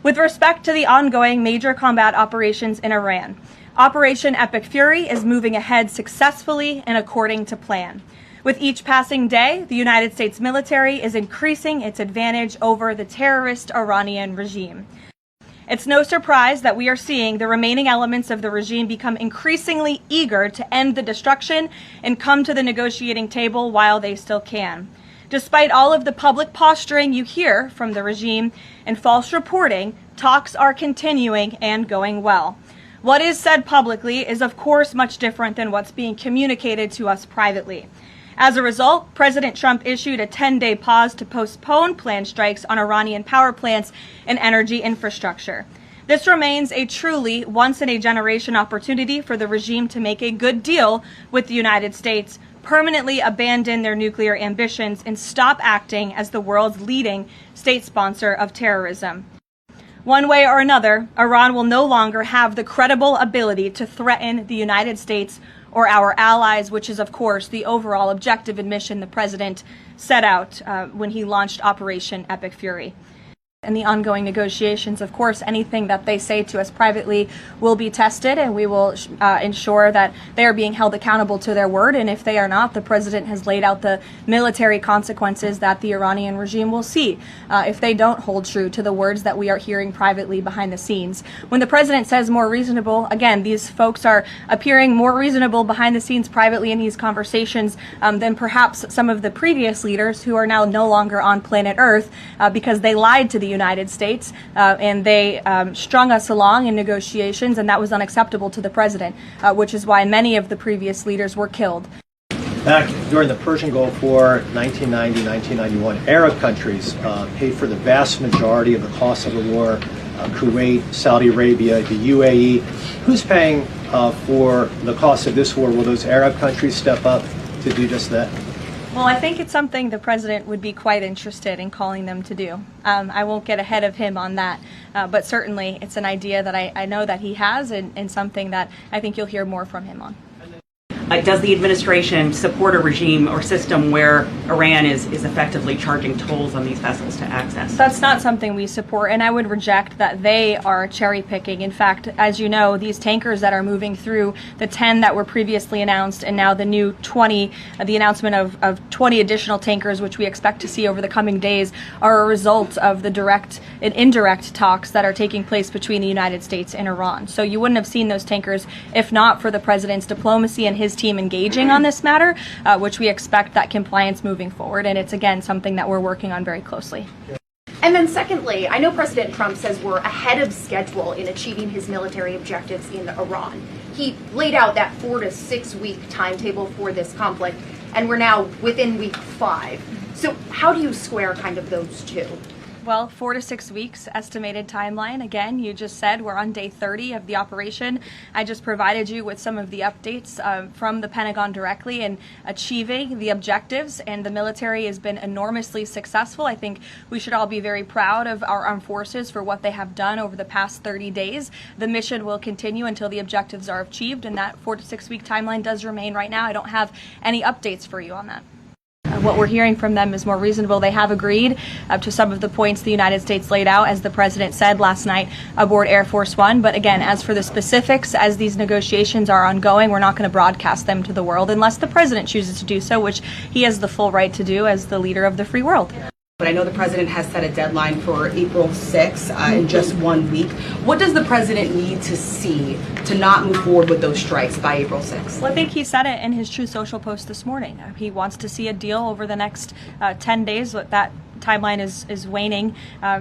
With respect to the ongoing major combat operations in Iran, Operation Epic Fury is moving ahead successfully and according to plan. With each passing day, the United States military is increasing its advantage over the terrorist Iranian regime. It's no surprise that we are seeing the remaining elements of the regime become increasingly eager to end the destruction and come to the negotiating table while they still can. Despite all of the public posturing you hear from the regime and false reporting, talks are continuing and going well. What is said publicly is, of course, much different than what's being communicated to us privately. As a result, President Trump issued a 10-day pause to postpone planned strikes on Iranian power plants and energy infrastructure. This remains a truly once-in-a-generation opportunity for the regime to make a good deal with the United States, permanently abandon their nuclear ambitions, and stop acting as the world's leading state sponsor of terrorism. One way or another, Iran will no longer have the credible ability to threaten the United States or our allies, which is, of course, the overall objective and mission the president set out when he launched Operation Epic Fury. In the ongoing negotiations, of course, anything that they say to us privately will be tested, and we will ensure that they are being held accountable to their word. And if they are not, the president has laid out the military consequences that the Iranian regime will see if they don't hold true to the words that we are hearing privately behind the scenes. When the president says more reasonable, again, these folks are appearing more reasonable behind the scenes privately in these conversations than perhaps some of the previous leaders who are now no longer on planet Earth because they lied to the United States and they strung us along in negotiations, and that was unacceptable to the president, which is why many of the previous leaders were killed. Back during the Persian Gulf War, 1990-1991, Arab countries paid for the vast majority of the cost of the war. Kuwait, Saudi Arabia, the UAE. Who's paying for the cost of this war? Will those Arab countries step up to do just that? Well, I think it's something the president would be quite interested in calling them to do. I won't get ahead of him on that, but certainly it's an idea that I know that he has and something that I think you'll hear more from him on. Does the administration support a regime or system where Iran is effectively charging tolls on these vessels to access? That's not something we support, and I would reject that they are cherry picking. In fact, as you know, these tankers that are moving through, the 10 that were previously announced and now the new 20, the announcement of 20 additional tankers, which we expect to see over the coming days, are a result of the direct and indirect talks that are taking place between the United States and Iran. So you wouldn't have seen those tankers if not for the president's diplomacy and his team engaging on this matter, which we expect that compliance moving forward, and it's again something that we're working on very closely. And then secondly, I know President Trump says we're ahead of schedule in achieving his military objectives in Iran. He laid out that 4 to 6 week timetable for this conflict, and we're now within week 5. So how do you square kind of those two? Well, 4 to 6 weeks estimated timeline. Again, you just said we're on day 30 of the operation. I just provided you with some of the updates from the Pentagon directly in achieving the objectives, and the military has been enormously successful. I think we should all be very proud of our armed forces for what they have done over the past 30 days. The mission will continue until the objectives are achieved, and that 4 to 6 week timeline does remain right now. I don't have any updates for you on that. What we're hearing from them is more reasonable. They have agreed to some of the points the United States laid out, as the president said last night aboard Air Force One. But again, as for the specifics, as these negotiations are ongoing, we're not going to broadcast them to the world unless the president chooses to do so, which he has the full right to do as the leader of the free world. But I know the president has set a deadline for April 6th in just 1 week. What does the president need to see to not move forward with those strikes by April 6th? Well, I think he said it in his Truth Social post this morning. He wants to see a deal over the next 10 days. That timeline is waning,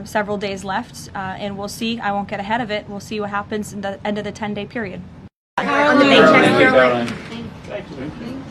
several days left, and we'll see. I won't get ahead of it. We'll see what happens in the end of the 10-day period. On the May 10th, Thank you.